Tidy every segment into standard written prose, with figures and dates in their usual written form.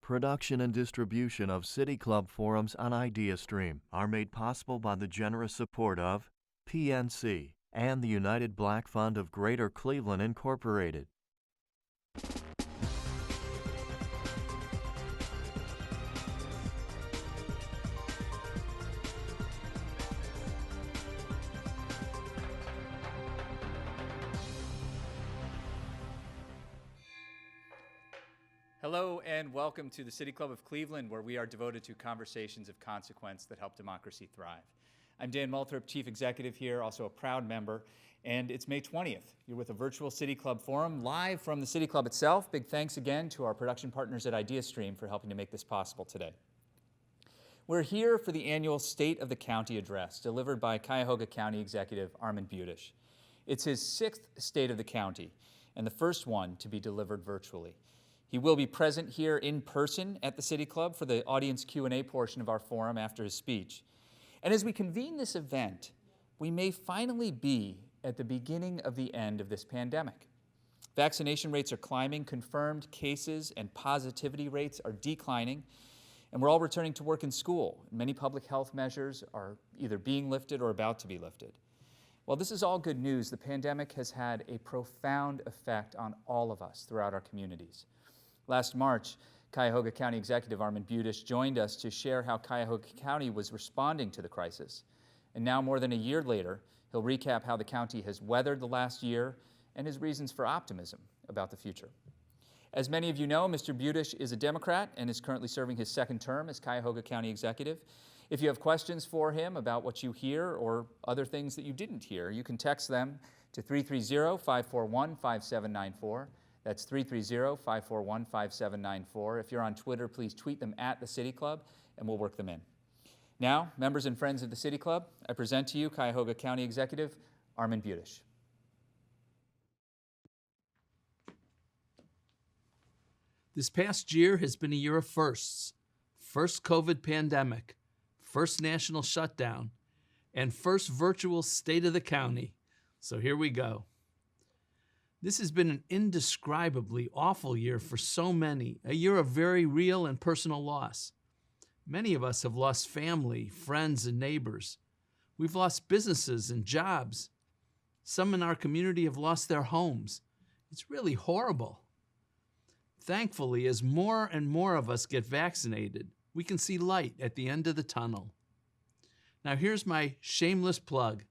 Production and distribution of City Club forums on IdeaStream are made possible by the generous support of PNC and the United Black Fund of Greater Cleveland, Incorporated. Hello and welcome to the City Club of Cleveland, where we are devoted to conversations of consequence that help democracy thrive. I'm Dan Moulthrop, Chief Executive here, also a proud member, and it's May 20th. You're with a virtual City Club forum live from the City Club itself. Big thanks again to our production partners at IdeaStream for helping to make this possible today. We're here for the annual State of the County address delivered by Cuyahoga County Executive Armond Budish. It's his 6th State of the County and the first one to be delivered virtually. He will be present here in person at the City Club for the audience Q&A portion of our forum after his speech. And as we convene this event, we may finally be at the beginning of the end of this pandemic. Vaccination rates are climbing, confirmed cases and positivity rates are declining, and we're all returning to work and school. Many public health measures are either being lifted or about to be lifted. While this is all good news, the pandemic has had a profound effect on all of us throughout our communities. Last March, Cuyahoga County Executive Armond Budish joined us to share how Cuyahoga County was responding to the crisis. And now, more than a year later, he'll recap how the county has weathered the last year and his reasons for optimism about the future. As many of you know, Mr. Budish is a Democrat and is currently serving his 2nd term as Cuyahoga County Executive. If you have questions for him about what you hear or other things that you didn't hear, you can text them to 330-541-5794. That's 330-541-5794. If you're on Twitter, please tweet them at the City Club, and we'll work them in. Now, members and friends of the City Club, I present to you Cuyahoga County Executive Armond Budish. This past year has been a year of firsts. First COVID pandemic, first national shutdown, and first virtual State of the County. So here we go. This has been an indescribably awful year for so many, a year of very real and personal loss. Many of us have lost family, friends, and neighbors. We've lost businesses and jobs. Some in our community have lost their homes. It's really horrible. Thankfully, as more and more of us get vaccinated, we can see light at the end of the tunnel. Now here's my shameless plug.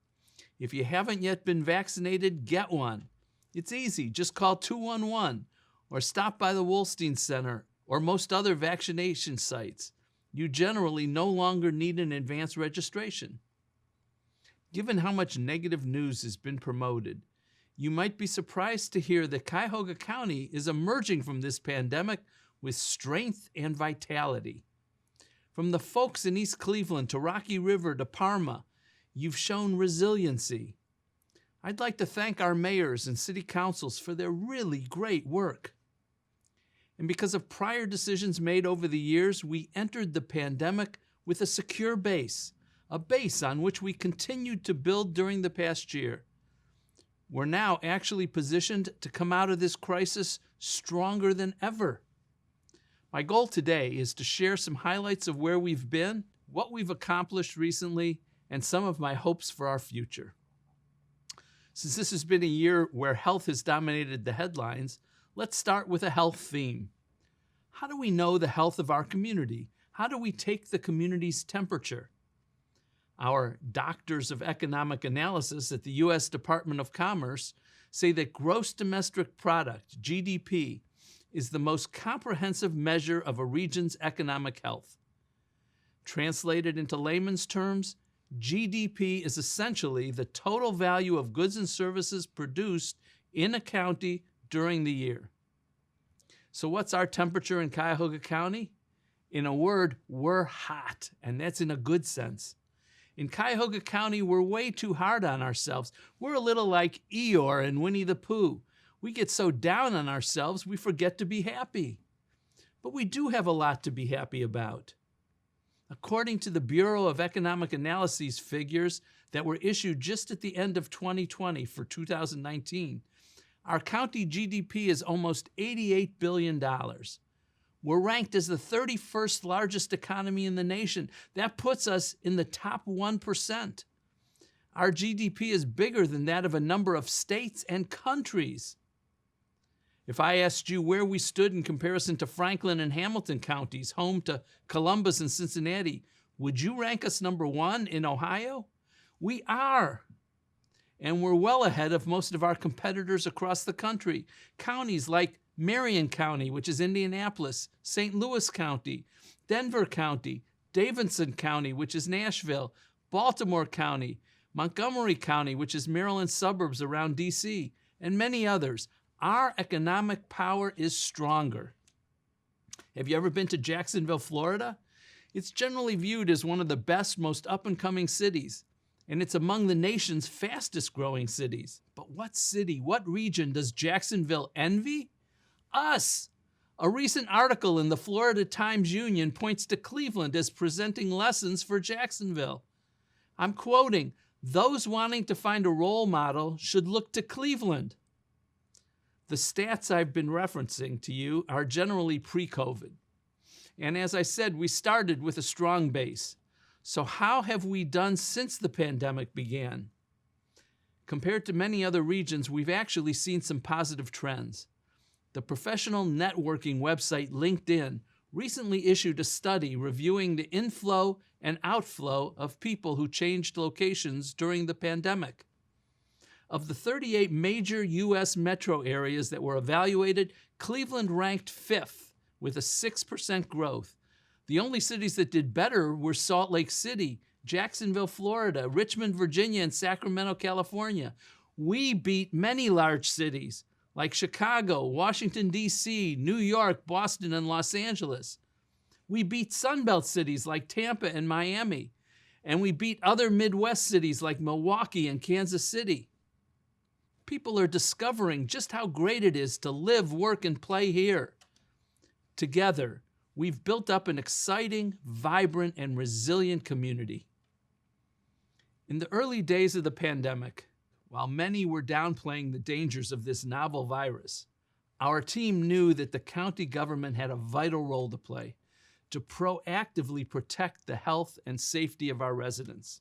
If you haven't yet been vaccinated, get one. It's easy. Just call 211 or stop by the Wolstein Center or most other vaccination sites. You generally no longer need an advance registration. Given how much negative news has been promoted, you might be surprised to hear that Cuyahoga County is emerging from this pandemic with strength and vitality. From the folks in East Cleveland to Rocky River to Parma, you've shown resiliency. I'd like to thank our mayors and city councils for their really great work. And because of prior decisions made over the years, we entered the pandemic with a secure base, a base on which we continued to build during the past year. We're now actually positioned to come out of this crisis stronger than ever. My goal today is to share some highlights of where we've been, what we've accomplished recently, and some of my hopes for our future. Since this has been a year where health has dominated the headlines, let's start with a health theme. How do we know the health of our community? How do we take the community's temperature? Our doctors of economic analysis at the U.S. Department of Commerce say that gross domestic product, GDP, is the most comprehensive measure of a region's economic health. Translated into layman's terms, GDP is essentially the total value of goods and services produced in a county during the year. So what's our temperature in Cuyahoga County? In a word, we're hot, and that's in a good sense. In Cuyahoga County, we're way too hard on ourselves. We're a little like Eeyore and Winnie the Pooh. We get so down on ourselves, we forget to be happy. But we do have a lot to be happy about. According to the Bureau of Economic Analysis figures that were issued just at the end of 2020 for 2019, our county GDP is almost $88 billion. We're ranked as the 31st largest economy in the nation. That puts us in the top 1%. Our GDP is bigger than that of a number of states and countries. If I asked you where we stood in comparison to Franklin and Hamilton counties, home to Columbus and Cincinnati, would you rank us number 1 in Ohio? We are. And we're well ahead of most of our competitors across the country. Counties like Marion County, which is Indianapolis, St. Louis County, Denver County, Davidson County, which is Nashville, Baltimore County, Montgomery County, which is Maryland suburbs around D.C., and many others. Our economic power is stronger. Have you ever been to Jacksonville, Florida? It's generally viewed as one of the best, most up-and-coming cities, and it's among the nation's fastest-growing cities. But what city, what region does Jacksonville envy? Us! A recent article in the Florida Times-Union points to Cleveland as presenting lessons for Jacksonville. I'm quoting, "Those wanting to find a role model should look to Cleveland." The stats I've been referencing to you are generally pre-COVID. And as I said, we started with a strong base. So how have we done since the pandemic began? Compared to many other regions, we've actually seen some positive trends. The professional networking website LinkedIn recently issued a study reviewing the inflow and outflow of people who changed locations during the pandemic. Of the 38 major U.S. metro areas that were evaluated, Cleveland ranked 5th with a 6% growth. The only cities that did better were Salt Lake City, Jacksonville, Florida, Richmond, Virginia, and Sacramento, California. We beat many large cities like Chicago, Washington, D.C., New York, Boston, and Los Angeles. We beat Sunbelt cities like Tampa and Miami, and we beat other Midwest cities like Milwaukee and Kansas City. People are discovering just how great it is to live, work, and play here. Together, we've built up an exciting, vibrant, and resilient community. In the early days of the pandemic, while many were downplaying the dangers of this novel virus, our team knew that the county government had a vital role to play to proactively protect the health and safety of our residents.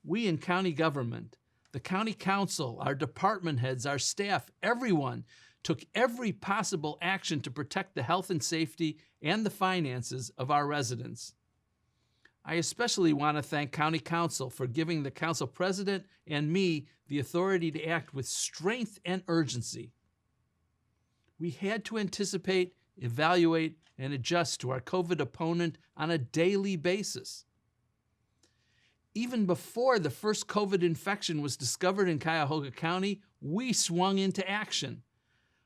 We in county government, the county council, our department heads, our staff, everyone took every possible action to protect the health and safety and the finances of our residents. I especially want to thank County Council for giving the council president and me the authority to act with strength and urgency. We had to anticipate, evaluate, and adjust to our COVID opponent on a daily basis. Even before the first COVID infection was discovered in Cuyahoga County, we swung into action.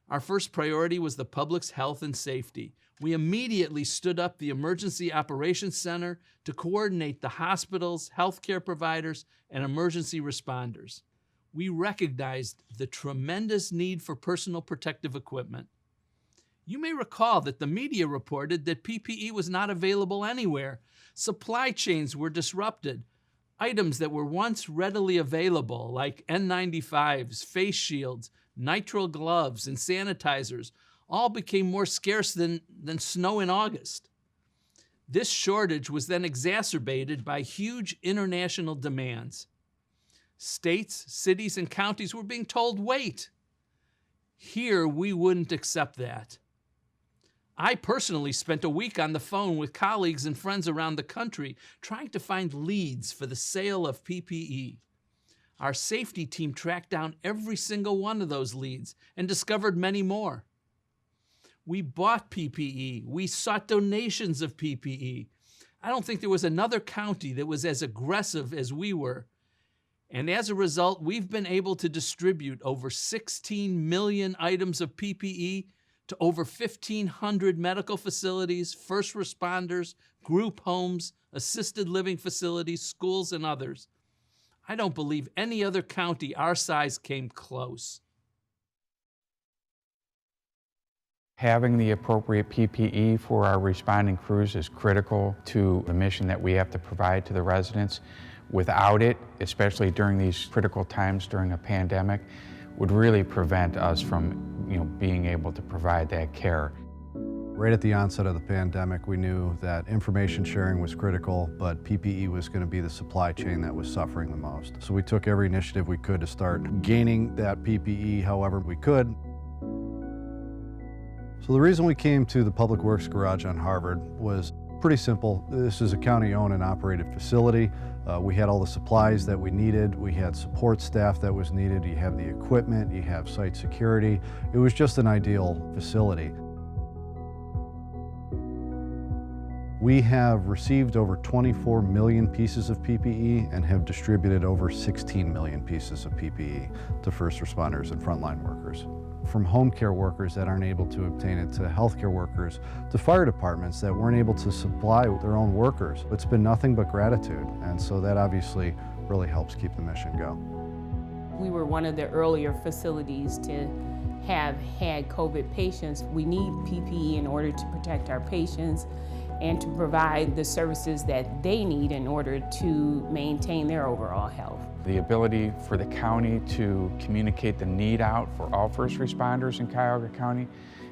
Our first priority was the public's health and safety. We immediately stood up the Emergency Operations Center to coordinate the hospitals, healthcare providers, and emergency responders. We recognized the tremendous need for personal protective equipment. You may recall that the media reported that PPE was not available anywhere. Supply chains were disrupted. Items that were once readily available, like N95s, face shields, nitrile gloves, and sanitizers, all became more scarce than snow in August. This shortage was then exacerbated by huge international demands. States, cities, and counties were being told, wait. Here, we wouldn't accept that. I personally spent a week on the phone with colleagues and friends around the country trying to find leads for the sale of PPE. Our safety team tracked down every single one of those leads and discovered many more. We bought PPE. We sought donations of PPE. I don't think there was another county that was as aggressive as we were. And as a result, we've been able to distribute over 16 million items of PPE to over 1,500 medical facilities, first responders, group homes, assisted living facilities, schools, and others. I don't believe any other county our size came close. Having the appropriate PPE for our responding crews is critical to the mission that we have to provide to the residents. Without it, especially during these critical times during a pandemic, would really prevent us from being able to provide that care. Right at the onset of the pandemic, we knew that information sharing was critical, but PPE was going to be the supply chain that was suffering the most. So we took every initiative we could to start gaining that PPE however we could. So the reason we came to the Public Works Garage on Harvard was pretty simple. This is a county-owned and operated facility. We had all the supplies that we needed. We had support staff that was needed. You have the equipment, you have site security. It was just an ideal facility. We have received over 24 million pieces of PPE and have distributed over 16 million pieces of PPE to first responders and frontline workers. From home care workers that aren't able to obtain it, to healthcare workers, to fire departments that weren't able to supply their own workers. It's been nothing but gratitude, and so that obviously really helps keep the mission going. We were one of the earlier facilities to have had COVID patients. We need PPE in order to protect our patients and to provide the services that they need in order to maintain their overall health. The ability for the county to communicate the need out for all first responders in Cuyahoga County,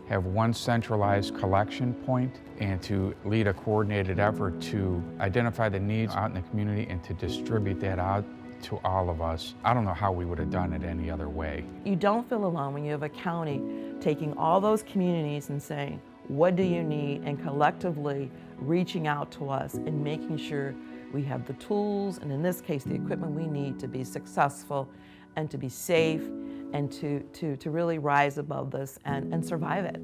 have one centralized collection point, and to lead a coordinated effort to identify the needs out in the community and to distribute that out to all of us. I don't know how we would have done it any other way. You don't feel alone when you have a county taking all those communities and saying, what do you need, and collectively reaching out to us and making sure we have the tools, and in this case, the equipment we need to be successful and to be safe and to really rise above this and survive it.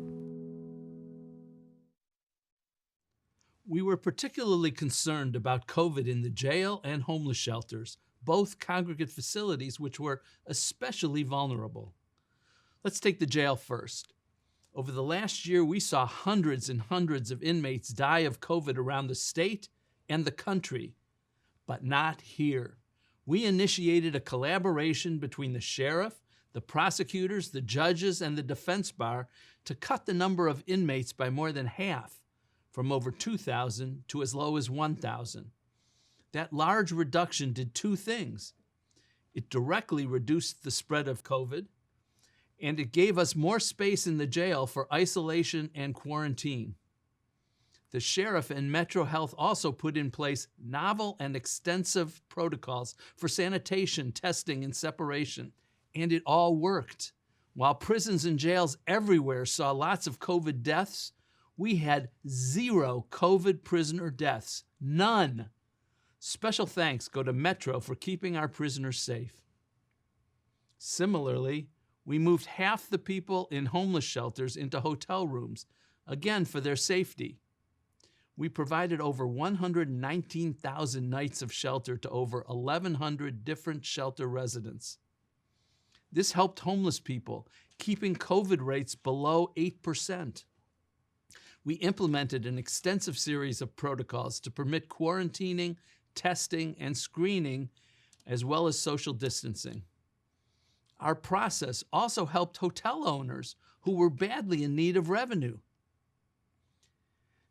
We were particularly concerned about COVID in the jail and homeless shelters, both congregate facilities which were especially vulnerable. Let's take the jail first. Over the last year, we saw hundreds and hundreds of inmates die of COVID around the state and the country, but not here. We initiated a collaboration between the sheriff, the prosecutors, the judges, and the defense bar to cut the number of inmates by more than half, from over 2,000 to as low as 1,000. That large reduction did two things. It directly reduced the spread of COVID, and it gave us more space in the jail for isolation and quarantine. The sheriff and Metro Health also put in place novel and extensive protocols for sanitation, testing, and separation, and it all worked. While prisons and jails everywhere saw lots of COVID deaths, we had 0 COVID prisoner deaths, none. Special thanks go to Metro for keeping our prisoners safe. Similarly, we moved half the people in homeless shelters into hotel rooms, again for their safety. We provided over 119,000 nights of shelter to over 1,100 different shelter residents. This helped homeless people, keeping COVID rates below 8%. We implemented an extensive series of protocols to permit quarantining, testing, and screening, as well as social distancing. Our process also helped hotel owners who were badly in need of revenue.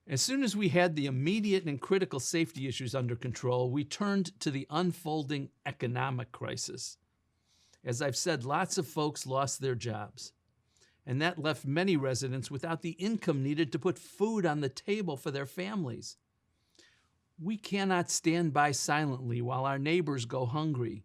As soon as we had the immediate and critical safety issues under control, we turned to the unfolding economic crisis. As I've said, lots of folks lost their jobs, and that left many residents without the income needed to put food on the table for their families. We cannot stand by silently while our neighbors go hungry.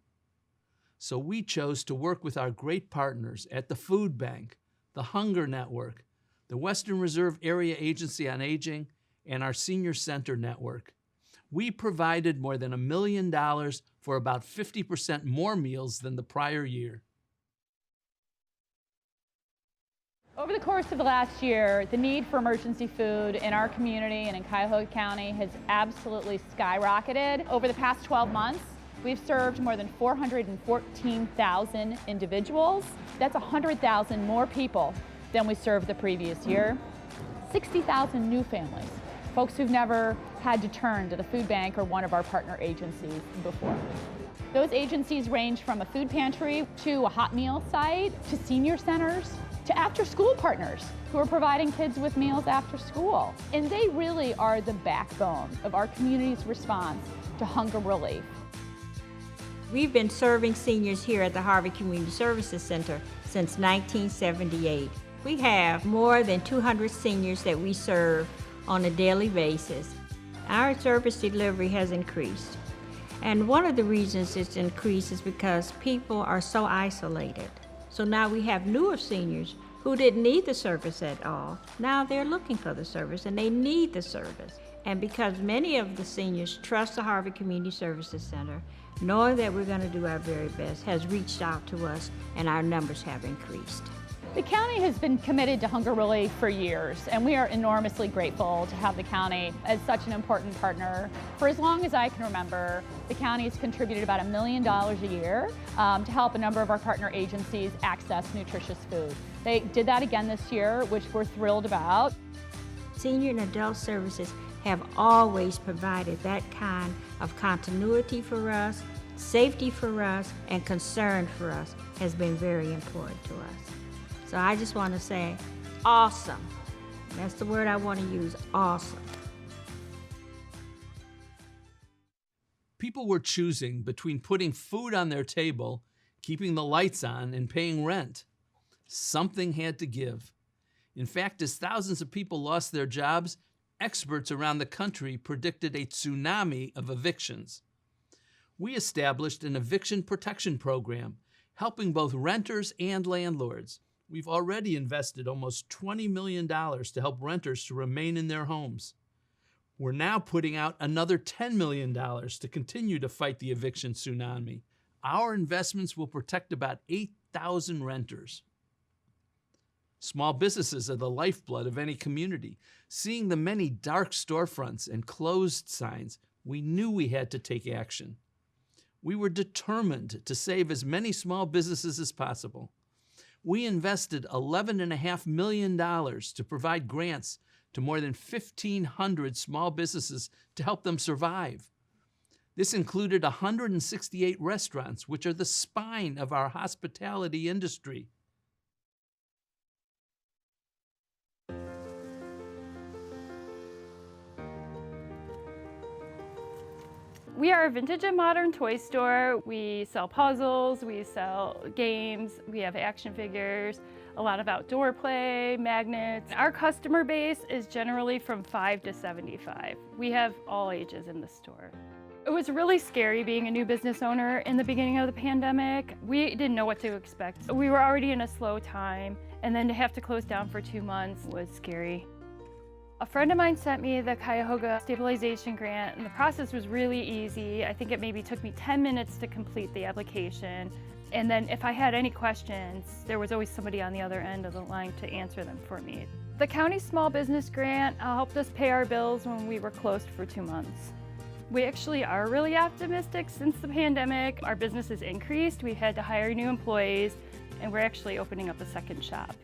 So we chose to work with our great partners at the Food Bank, the Hunger Network, the Western Reserve Area Agency on Aging, and our Senior Center Network. We provided more than $1 million for about 50% more meals than the prior year. Over the course of the last year, the need for emergency food in our community and in Cuyahoga County has absolutely skyrocketed. Over the past 12 months, we've served more than 414,000 individuals. That's 100,000 more people than we served the previous year. 60,000 new families, folks who've never had to turn to the food bank or one of our partner agencies before. Those agencies range from a food pantry to a hot meal site to senior centers to after-school partners who are providing kids with meals after school. And they really are the backbone of our community's response to hunger relief. We've been serving seniors here at the Harvard Community Services Center since 1978. We have more than 200 seniors that we serve on a daily basis. Our service delivery has increased. And one of the reasons it's increased is because people are so isolated. So now we have newer seniors who didn't need the service at all. Now they're looking for the service and they need the service. And because many of the seniors trust the Harvard Community Services Center, knowing that we're going to do our very best, has reached out to us and our numbers have increased. The county has been committed to hunger relief for years, and we are enormously grateful to have the county as such an important partner. For as long as I can remember, the county has contributed about $1 million a year to help a number of our partner agencies access nutritious food. They did that again this year, which we're thrilled about. Senior and adult services have always provided that kind of continuity for us, safety for us, and concern for us has been very important to us. So I just want to say, awesome. That's the word I want to use, awesome. People were choosing between putting food on their table, keeping the lights on, and paying rent. Something had to give. In fact, as thousands of people lost their jobs, experts around the country predicted a tsunami of evictions. We established an eviction protection program, helping both renters and landlords. We've already invested almost $20 million to help renters to remain in their homes. We're now putting out another $10 million to continue to fight the eviction tsunami. Our investments will protect about 8,000 renters. Small businesses are the lifeblood of any community. Seeing the many dark storefronts and closed signs, we knew we had to take action. We were determined to save as many small businesses as possible. We invested $11.5 million to provide grants to more than 1,500 small businesses to help them survive. This included 168 restaurants, which are the spine of our hospitality industry. We are a vintage and modern toy store. We sell puzzles, we sell games, we have action figures, a lot of outdoor play, magnets. Our customer base is generally from 5 to 75. We have all ages in the store. It was really scary being a new business owner in the beginning of the pandemic. We didn't know what to expect. We were already in a slow time, and then to have to close down for 2 months was scary. A friend of mine sent me the Cuyahoga Stabilization grant, and the process was really easy. I think it maybe took me 10 minutes to complete the application. And then if I had any questions, there was always somebody on the other end of the line to answer them for me. The county small business grant helped us pay our bills when we were closed for 2 months. We actually are really optimistic since the pandemic. Our business has increased, we've had to hire new employees, and we're actually opening up a second shop.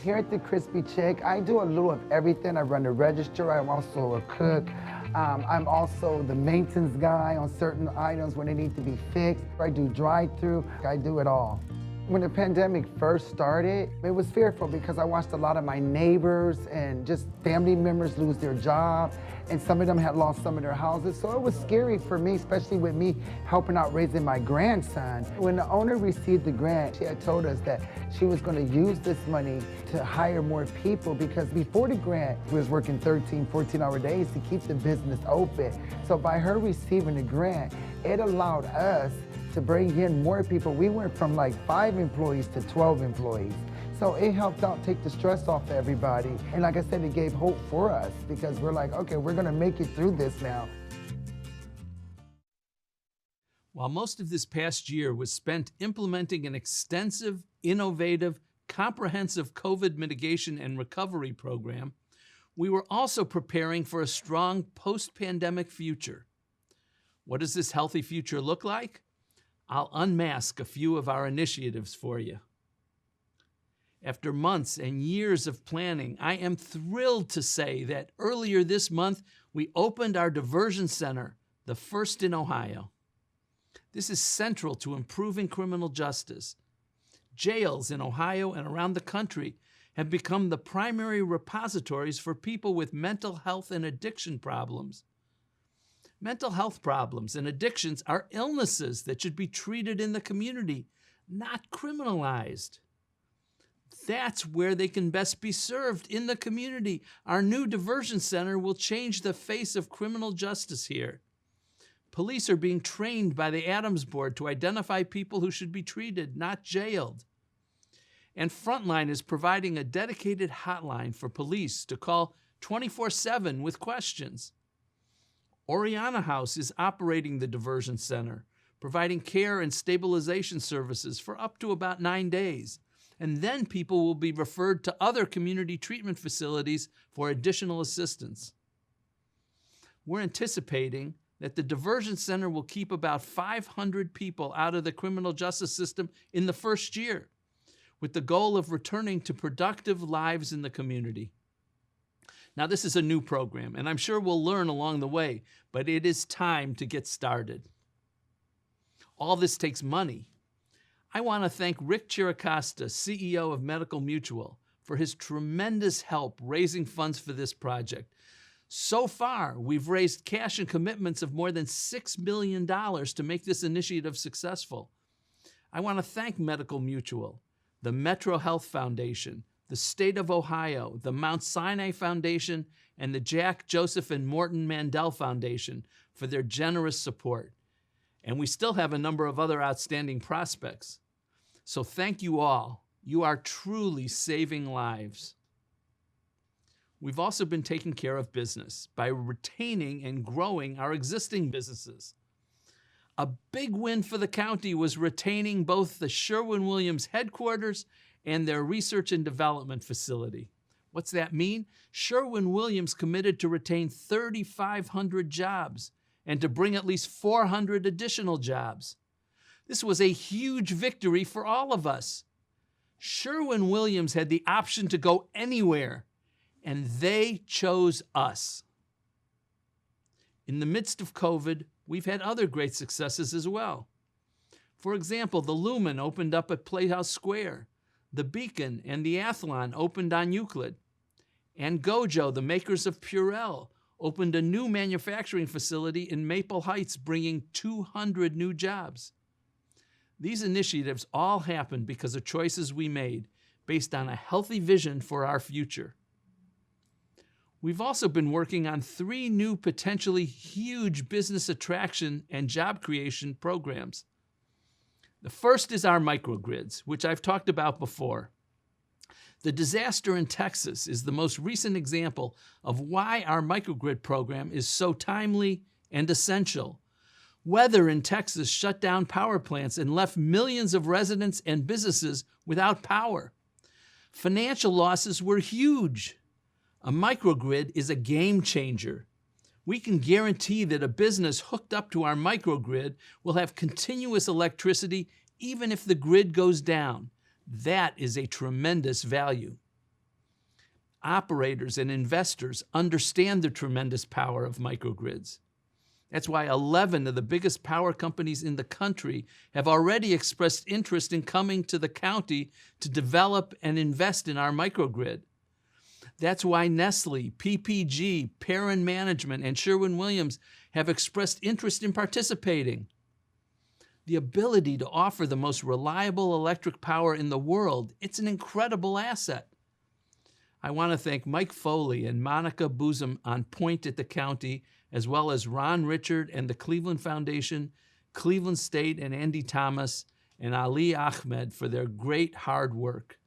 Here at the Crispy Chick, I do a little of everything. I run the register, I'm also a cook. I'm also the maintenance guy on certain items when they need to be fixed. I do drive-through, I do it all. When the pandemic first started, it was fearful because I watched a lot of my neighbors and just family members lose their job, and some of them had lost some of their houses. So it was scary for me, especially with me helping out raising my grandson. When the owner received the grant, she had told us that she was going to use this money to hire more people, because before the grant, we was working 13, 14-hour days to keep the business open. So by her receiving the grant, it allowed us to bring in more people. We went from like 5 employees to 12 employees. So it helped out take the stress off everybody. And like I said, it gave hope for us because we're like, okay, we're gonna make it through this now. While most of this past year was spent implementing an extensive, innovative, comprehensive COVID mitigation and recovery program, we were also preparing for a strong post-pandemic future. What does this healthy future look like? I'll unmask a few of our initiatives for you. After months and years of planning, I am thrilled to say that earlier this month, we opened our Diversion Center, the first in Ohio. This is central to improving criminal justice. Jails in Ohio and around the country have become the primary repositories for people with mental health and addiction problems. Mental health problems and addictions are illnesses that should be treated in the community, not criminalized. That's where they can best be served, in the community. Our new Diversion Center will change the face of criminal justice here. Police are being trained by the Adams Board to identify people who should be treated, not jailed. And Frontline is providing a dedicated hotline for police to call 24/7 with questions. Oriana House is operating the Diversion Center, providing care and stabilization services for up to about 9 days. And then people will be referred to other community treatment facilities for additional assistance. We're anticipating that the Diversion Center will keep about 500 people out of the criminal justice system in the first year, with the goal of returning to productive lives in the community. Now, this is a new program, and I'm sure we'll learn along the way, but it is time to get started. All this takes money. I want to thank Rick Chiricosta, CEO of Medical Mutual, for his tremendous help raising funds for this project. So far, we've raised cash and commitments of more than $6 million to make this initiative successful. I want to thank Medical Mutual, the Metro Health Foundation, the State of Ohio, the Mount Sinai Foundation, and the Jack, Joseph, and Morton Mandel Foundation for their generous support. And we still have a number of other outstanding prospects. So thank you all. You are truly saving lives. We've also been taking care of business by retaining and growing our existing businesses. A big win for the county was retaining both the Sherwin-Williams headquarters and their research and development facility. What's that mean? Sherwin-Williams committed to retain 3,500 jobs and to bring at least 400 additional jobs. This was a huge victory for all of us. Sherwin-Williams had the option to go anywhere, and they chose us. In the midst of COVID, we've had other great successes as well. For example, the Lumen opened up at Playhouse Square. The Beacon and the Athlon opened on Euclid. And Gojo, the makers of Purell, opened a new manufacturing facility in Maple Heights, bringing 200 new jobs. These initiatives all happened because of choices we made based on a healthy vision for our future. We've also been working on 3 new potentially huge business attraction and job creation programs. The first is our microgrids, which I've talked about before. The disaster in Texas is the most recent example of why our microgrid program is so timely and essential. Weather in Texas shut down power plants and left millions of residents and businesses without power. Financial losses were huge. A microgrid is a game changer. We can guarantee that a business hooked up to our microgrid will have continuous electricity even if the grid goes down. That is a tremendous value. Operators and investors understand the tremendous power of microgrids. That's why 11 of the biggest power companies in the country have already expressed interest in coming to the county to develop and invest in our microgrid. That's why Nestle, PPG, Perrin Management, and Sherwin-Williams have expressed interest in participating. The ability to offer the most reliable electric power in the world, it's an incredible asset. I want to thank Mike Foley and Monica Boozum on point at the county, as well as Ron Richard and the Cleveland Foundation, Cleveland State and Andy Thomas, and Ali Ahmed for their great hard work.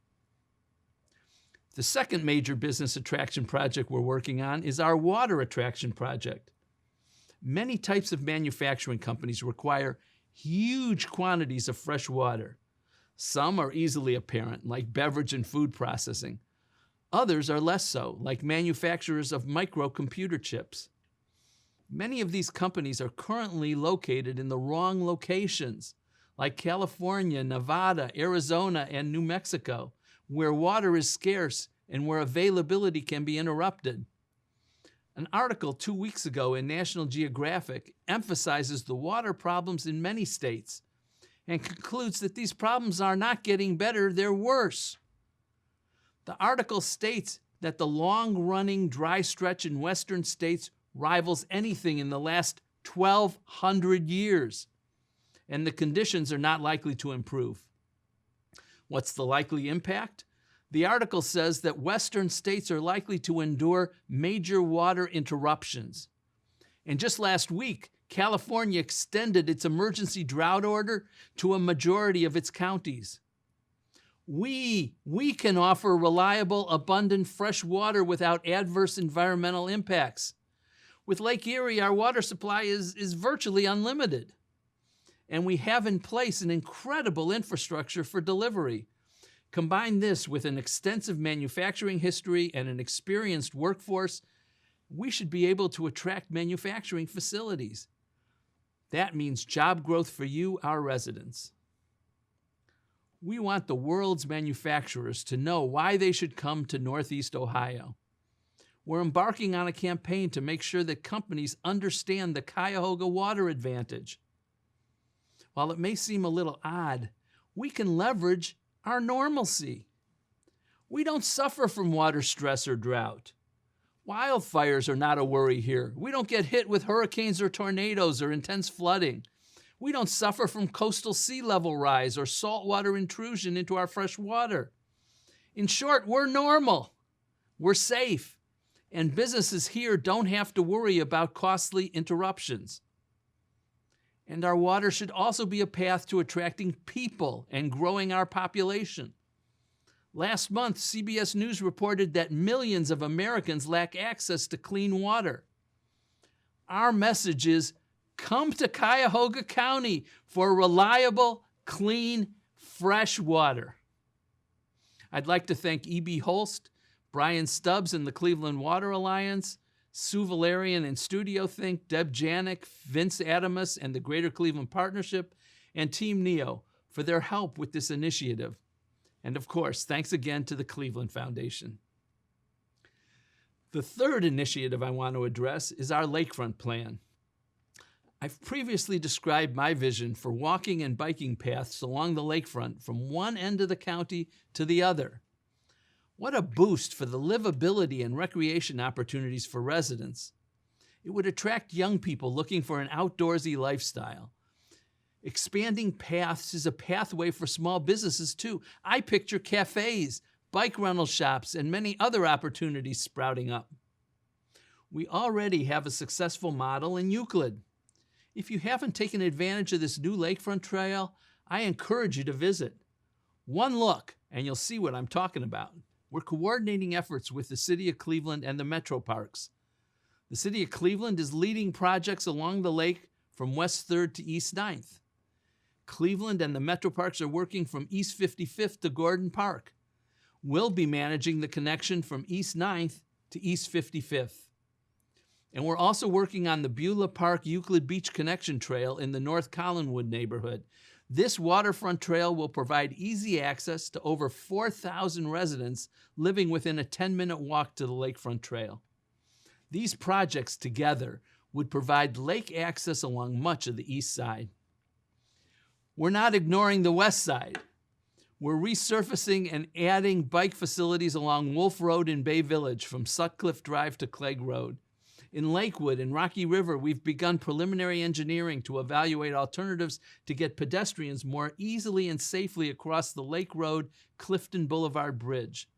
The second major business attraction project we're working on is our water attraction project. Many types of manufacturing companies require huge quantities of fresh water. Some are easily apparent, like beverage and food processing. Others are less so, like manufacturers of microcomputer chips. Many of these companies are currently located in the wrong locations, like California, Nevada, Arizona, and New Mexico, where water is scarce and where availability can be interrupted. An article 2 weeks ago in National Geographic emphasizes the water problems in many states and concludes that these problems are not getting better, they're worse. The article states that the long-running dry stretch in western states rivals anything in the last 1,200 years, and the conditions are not likely to improve. What's the likely impact? The article says that Western states are likely to endure major water interruptions. And just last week, California extended its emergency drought order to a majority of its counties. We can offer reliable, abundant fresh water without adverse environmental impacts. With Lake Erie, our water supply is virtually unlimited. And we have in place an incredible infrastructure for delivery. Combine this with an extensive manufacturing history and an experienced workforce, we should be able to attract manufacturing facilities. That means job growth for you, our residents. We want the world's manufacturers to know why they should come to Northeast Ohio. We're embarking on a campaign to make sure that companies understand the Cuyahoga water advantage. While it may seem a little odd, we can leverage our normalcy. We don't suffer from water stress or drought. Wildfires are not a worry here. We don't get hit with hurricanes or tornadoes or intense flooding. We don't suffer from coastal sea level rise or saltwater intrusion into our fresh water. In short, we're normal. We're safe. And businesses here don't have to worry about costly interruptions. And our water should also be a path to attracting people and growing our population. Last month, CBS News reported that millions of Americans lack access to clean water. Our message is, come to Cuyahoga County for reliable, clean, fresh water. I'd like to thank E.B. Holst, Brian Stubbs and the Cleveland Water Alliance, Sue Valerian and Studio Think, Deb Janik, Vince Adamus and the Greater Cleveland Partnership, and Team NEO for their help with this initiative. And of course, thanks again to the Cleveland Foundation. The third initiative I want to address is our Lakefront Plan. I've previously described my vision for walking and biking paths along the lakefront from one end of the county to the other. What a boost for the livability and recreation opportunities for residents. It would attract young people looking for an outdoorsy lifestyle. Expanding paths is a pathway for small businesses too. I picture cafes, bike rental shops, and many other opportunities sprouting up. We already have a successful model in Euclid. If you haven't taken advantage of this new lakefront trail, I encourage you to visit. One look, and you'll see what I'm talking about. We're coordinating efforts with the City of Cleveland and the Metro Parks. The City of Cleveland is leading projects along the lake from West 3rd to East 9th. Cleveland and the Metro Parks are working from East 55th to Gordon Park. We'll be managing the connection from East 9th to East 55th. And we're also working on the Beulah Park Euclid Beach Connection Trail in the North Collinwood neighborhood. This waterfront trail will provide easy access to over 4,000 residents living within a 10-minute walk to the lakefront trail. These projects together would provide lake access along much of the east side. We're not ignoring the west side. We're resurfacing and adding bike facilities along Wolf Road in Bay Village from Sutcliffe Drive to Clegg Road. In Lakewood and Rocky River, we've begun preliminary engineering to evaluate alternatives to get pedestrians more easily and safely across the Lake Road Clifton Boulevard Bridge.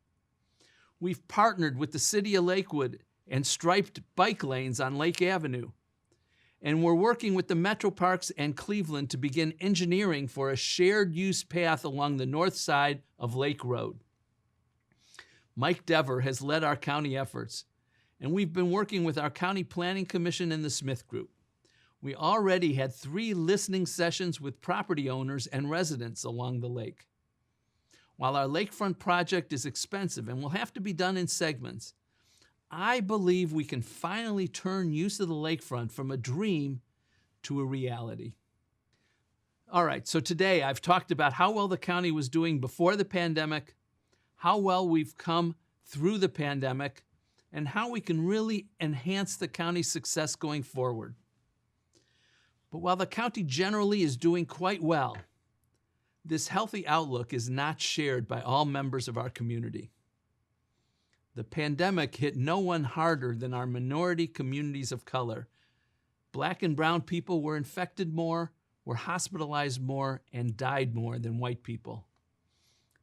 We've partnered with the City of Lakewood and striped bike lanes on Lake Avenue. And we're working with the Metro Parks and Cleveland to begin engineering for a shared use path along the north side of Lake Road. Mike Dever has led our county efforts, and we've been working with our County Planning Commission and the Smith Group. We already had 3 listening sessions with property owners and residents along the lake. While our lakefront project is expensive and will have to be done in segments, I believe we can finally turn use of the lakefront from a dream to a reality. All right, so today I've talked about how well the county was doing before the pandemic, how well we've come through the pandemic, and how we can really enhance the county's success going forward. But while the county generally is doing quite well, this healthy outlook is not shared by all members of our community. The pandemic hit no one harder than our minority communities of color, Black and brown people were infected more, were hospitalized more, and died more than white people.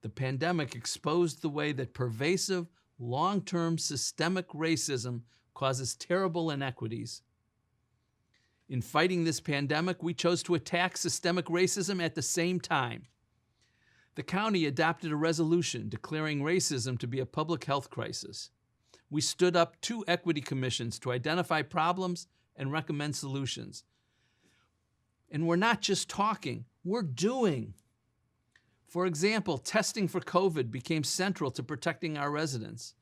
The pandemic exposed the way that pervasive, long-term systemic racism causes terrible inequities. In fighting this pandemic, we chose to attack systemic racism at the same time. The county adopted a resolution declaring racism to be a public health crisis. We stood up 2 equity commissions to identify problems and recommend solutions. And we're not just talking, we're doing. For example, testing for COVID became central to protecting our residents.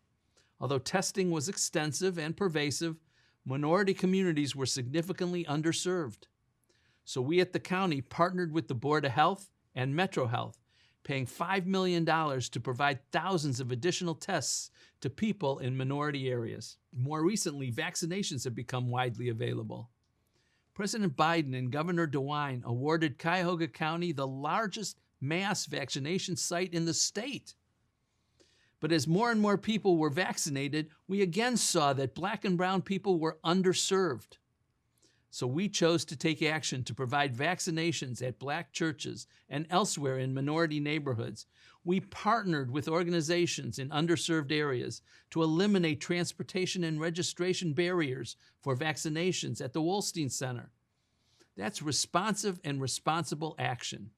Although testing was extensive and pervasive, minority communities were significantly underserved. So we at the county partnered with the Board of Health and Metro Health, paying $5 million to provide thousands of additional tests to people in minority areas. More recently, vaccinations have become widely available. President Biden and Governor DeWine awarded Cuyahoga County the largest mass vaccination site in the state. But as more and more people were vaccinated, we again saw that Black and brown people were underserved. So we chose to take action to provide vaccinations at Black churches and elsewhere in minority neighborhoods. We partnered with organizations in underserved areas to eliminate transportation and registration barriers for vaccinations at the Wolstein Center. That's responsive and responsible action.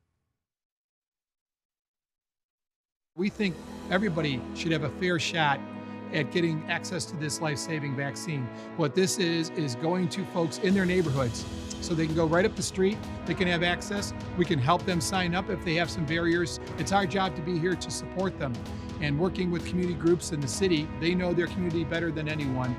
We think everybody should have a fair shot at getting access to this life-saving vaccine. What this is going to folks in their neighborhoods so they can go right up the street, they can have access, we can help them sign up if they have some barriers. It's our job to be here to support them. And working with community groups in the city, they know their community better than anyone.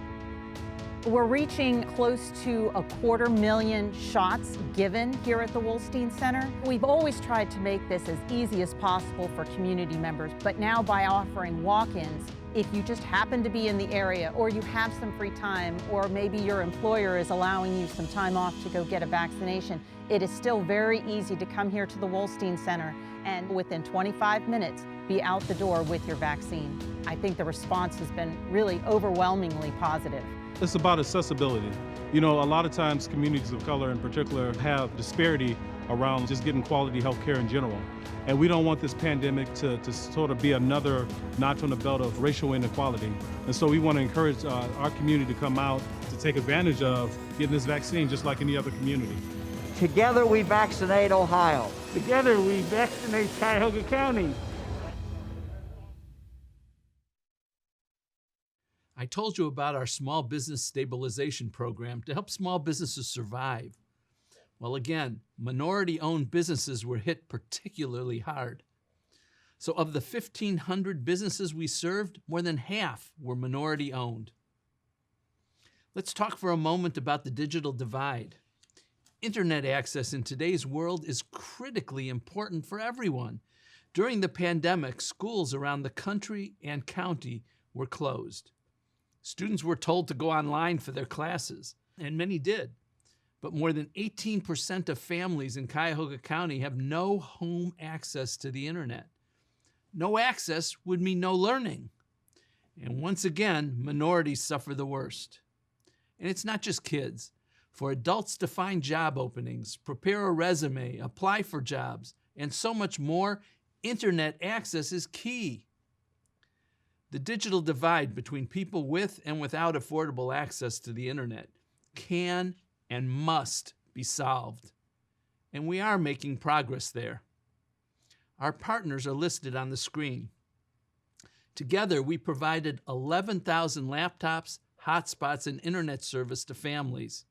We're reaching close to 250,000 shots given here at the Wolstein Center. We've always tried to make this as easy as possible for community members, but now by offering walk-ins, if you just happen to be in the area or you have some free time or maybe your employer is allowing you some time off to go get a vaccination, it is still very easy to come here to the Wolstein Center and within 25 minutes be out the door with your vaccine. I think the response has been really overwhelmingly positive. It's about accessibility. You know, a lot of times communities of color in particular have disparity around just getting quality health care in general. And we don't want this pandemic to sort of be another notch on the belt of racial inequality. And so we want to encourage our community to come out to take advantage of getting this vaccine just like any other community. Together we vaccinate Ohio. Together we vaccinate Cuyahoga County. I told you about our small business stabilization program to help small businesses survive. Well, again, minority-owned businesses were hit particularly hard. So of the 1,500 businesses we served, more than half were minority-owned. Let's talk for a moment about the digital divide. Internet access in today's world is critically important for everyone. During the pandemic, schools around the country and county were closed. Students were told to go online for their classes, and many did. But more than 18% of families in Cuyahoga County have no home access to the internet. No access would mean no learning. And once again, minorities suffer the worst. And it's not just kids. For adults to find job openings, prepare a resume, apply for jobs, and so much more, internet access is key. The digital divide between people with and without affordable access to the internet can and must be solved. And we are making progress there. Our partners are listed on the screen. Together, we provided 11,000 laptops, hotspots, and internet service to families.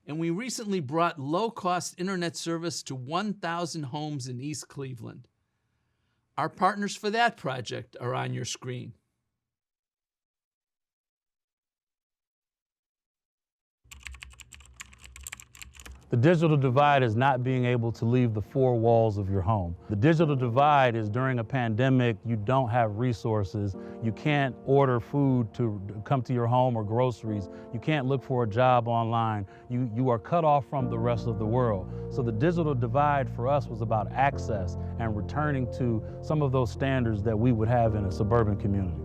And we recently brought low-cost internet service to 1,000 homes in East Cleveland. Our partners for that project are on your screen. The digital divide is not being able to leave the four walls of your home. The digital divide is during a pandemic, you don't have resources. You can't order food to come to your home or groceries. You can't look for a job online. You are cut off from the rest of the world. So the digital divide for us was about access and returning to some of those standards that we would have in a suburban community.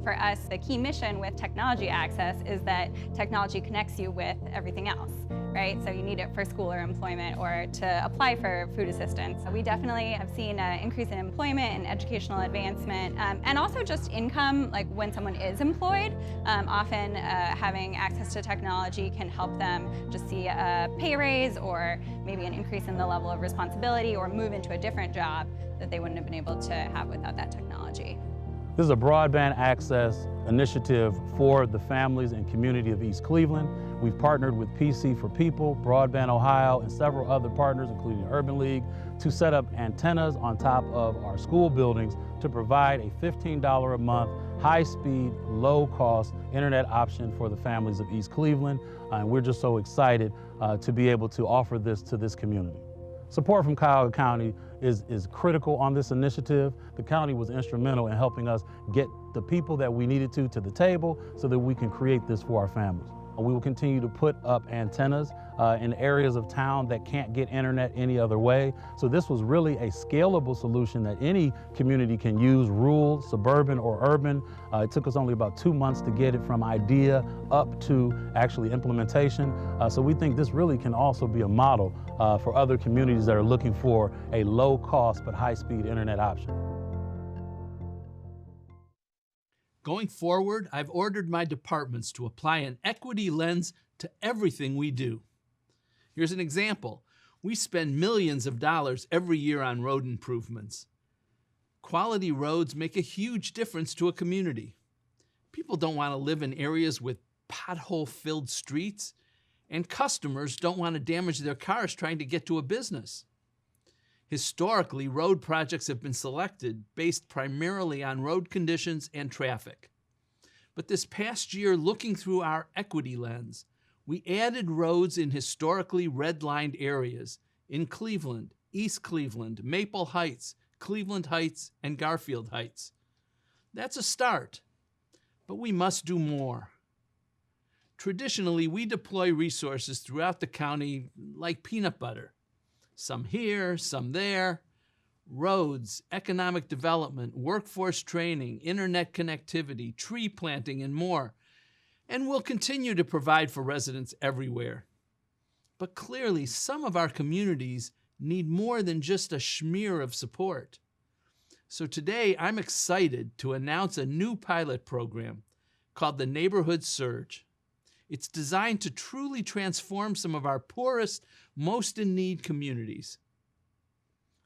For us, the key mission with technology access is that technology connects you with everything else, right? So you need it for school or employment or to apply for food assistance. So we definitely have seen an increase in employment and educational advancement, and also just income, like when someone is employed, often having access to technology can help them just see a pay raise or maybe an increase in the level of responsibility or move into a different job that they wouldn't have been able to have without that technology. This is a broadband access initiative for the families and community of East Cleveland. We've partnered with PC for People, Broadband Ohio, and several other partners, including the Urban League, to set up antennas on top of our school buildings to provide a $15 a month, high-speed, low-cost internet option for the families of East Cleveland. And we're just so excited to be able to offer this to this community. Support from Cuyahoga County is critical on this initiative. The county was instrumental in helping us get the people that we needed to the table so that we can create this for our families. We will continue to put up antennas in areas of town that can't get internet any other way. So this was really a scalable solution that any community can use, rural, suburban, or urban. It took us only about 2 months to get it from idea up to actually implementation. So we think this really can also be a model for other communities that are looking for a low cost but high speed internet option. Going forward, I've ordered my departments to apply an equity lens to everything we do. Here's an example. We spend millions of dollars every year on road improvements. Quality roads make a huge difference to a community. People don't want to live in areas with pothole-filled streets, and customers don't want to damage their cars trying to get to a business. Historically, road projects have been selected based primarily on road conditions and traffic. But this past year, looking through our equity lens, we added roads in historically redlined areas in Cleveland, East Cleveland, Maple Heights, Cleveland Heights, and Garfield Heights. That's a start, but we must do more. Traditionally, we deploy resources throughout the county like peanut butter. Some here, some there. Roads, economic development, workforce training, internet connectivity, tree planting, and more. And we'll continue to provide for residents everywhere. But clearly, some of our communities need more than just a smear of support. So today, I'm excited to announce a new pilot program called the Neighborhood Surge. It's designed to truly transform some of our poorest, most in need communities.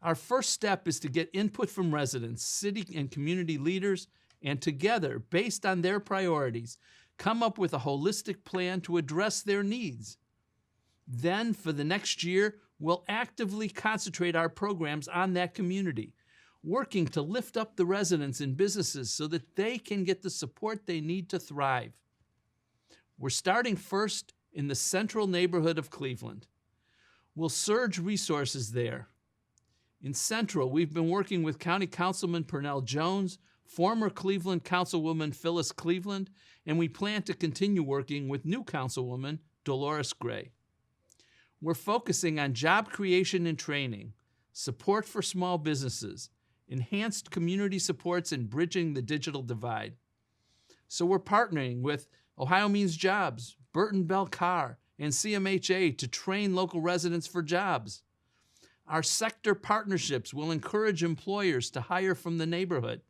Our first step is to get input from residents, city and community leaders, and together, based on their priorities, come up with a holistic plan to address their needs. Then, for the next year, we'll actively concentrate our programs on that community, working to lift up the residents and businesses so that they can get the support they need to thrive. We're starting first in the central neighborhood of Cleveland. We'll surge resources there. In Central, we've been working with County Councilman Purnell Jones, former Cleveland Councilwoman Phyllis Cleveland, and we plan to continue working with new Councilwoman Dolores Gray. We're focusing on job creation and training, support for small businesses, enhanced community supports, and bridging the digital divide. So we're partnering with Ohio Means Jobs, Burton Bell Carr, and CMHA to train local residents for jobs. Our sector partnerships will encourage employers to hire from the neighborhood.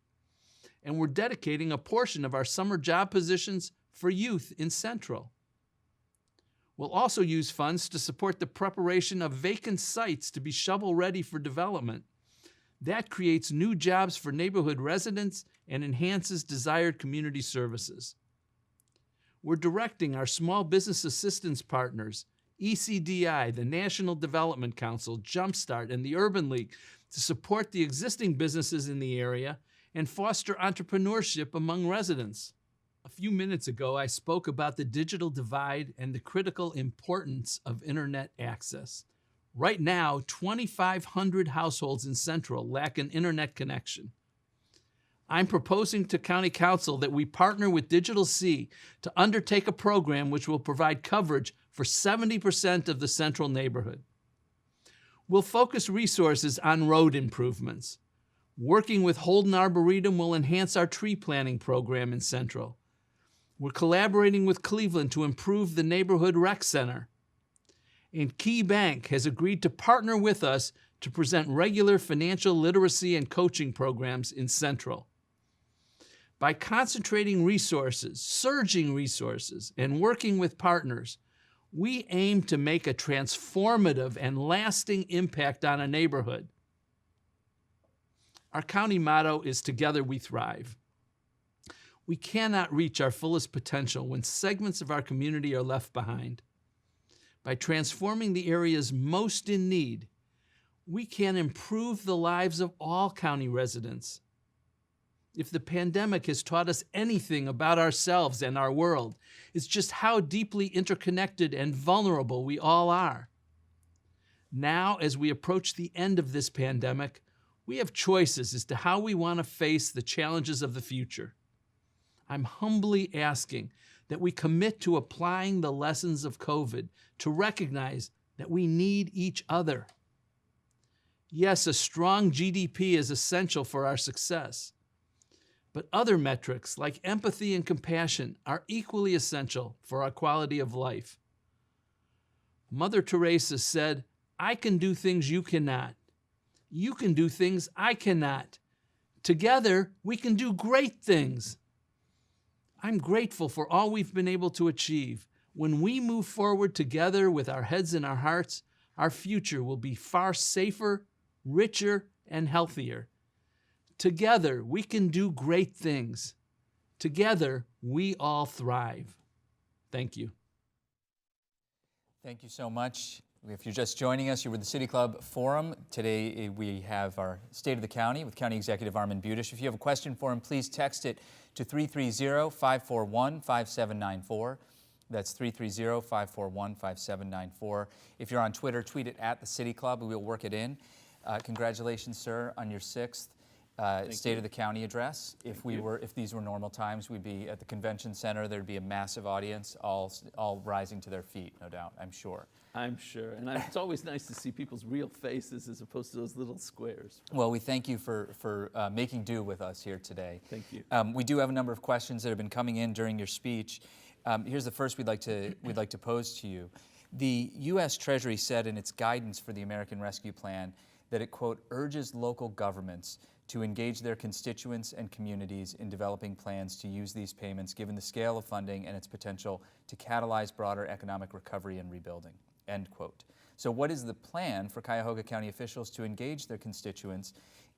And we're dedicating a portion of our summer job positions for youth in Central. We'll also use funds to support the preparation of vacant sites to be shovel-ready for development. That creates new jobs for neighborhood residents and enhances desired community services. We're directing our small business assistance partners, ECDI, the National Development Council, Jumpstart, and the Urban League to support the existing businesses in the area and foster entrepreneurship among residents. A few minutes ago, I spoke about the digital divide and the critical importance of internet access. Right now, 2,500 households in Central lack an internet connection. I'm proposing to County Council that we partner with Digital C to undertake a program which will provide coverage for 70% of the Central neighborhood. We'll focus resources on road improvements. Working with Holden Arboretum will enhance our tree planting program in Central. We're collaborating with Cleveland to improve the neighborhood rec center. And Key Bank has agreed to partner with us to present regular financial literacy and coaching programs in Central. By concentrating resources, surging resources, and working with partners, we aim to make a transformative and lasting impact on a neighborhood. Our county motto is "Together we thrive." We cannot reach our fullest potential when segments of our community are left behind. By transforming the areas most in need, we can improve the lives of all county residents. If the pandemic has taught us anything about ourselves and our world, it's just how deeply interconnected and vulnerable we all are. Now, as we approach the end of this pandemic, we have choices as to how we want to face the challenges of the future. I'm humbly asking that we commit to applying the lessons of COVID to recognize that we need each other. Yes, a strong GDP is essential for our success, but other metrics like empathy and compassion are equally essential for our quality of life. Mother Teresa said, "I can do things you cannot. You can do things I cannot. Together, we can do great things." I'm grateful for all we've been able to achieve. When we move forward together with our heads in our hearts, our future will be far safer, richer, and healthier. Together, we can do great things. Together, we all thrive. Thank you. Thank you so much. If you're just joining us, you're with the City Club Forum. Today we have our State of the County with County Executive Armond Budish. If you have a question for him, please text it to 330-541-5794. That's 330-541-5794. If you're on Twitter, tweet it at the City Club. We will work it in. Congratulations, sir, on your 6th State of the County address. If these were normal times, we'd be at the convention center. There'd be a massive audience, all rising to their feet, no doubt, I'm sure. I'm sure. And it's always nice to see people's real faces as opposed to those little squares. Well, we thank you for making do with us here today. Thank you. We do have a number of questions that have been coming in during your speech. Here's the first we'd like to pose to you. The U.S. Treasury said in its guidance for the American Rescue Plan that it, quote, urges local governments to engage their constituents and communities in developing plans to use these payments given the scale of funding and its potential to catalyze broader economic recovery and rebuilding, end quote. So what is the plan for Cuyahoga County officials to engage their constituents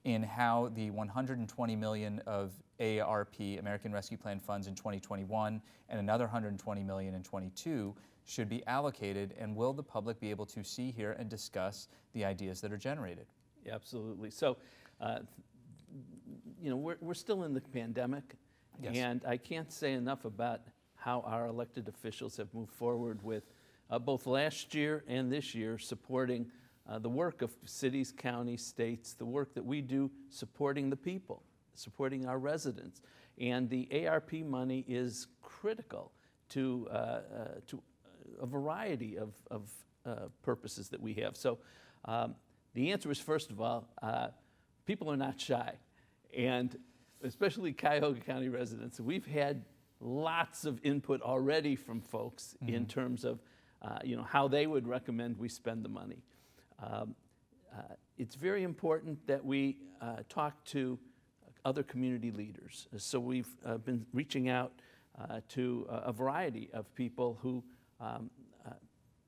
in how the $120 million of ARP, American Rescue Plan funds in 2021 and another $120 million in 22 should be allocated, and will the public be able to see, hear, and discuss the ideas that are generated? Yeah, absolutely. So, we're still in the pandemic, yes, and I can't say enough about how our elected officials have moved forward with both last year and this year supporting the work of cities, counties, states, the work that we do supporting the people, supporting our residents. And the ARP money is critical to a variety of purposes that we have. So the answer is, first of all, people are not shy, and especially Cuyahoga County residents. We've had lots of input already from folks in terms of how they would recommend we spend the money. It's very important that we talk to other community leaders. So we've been reaching out to a variety of people who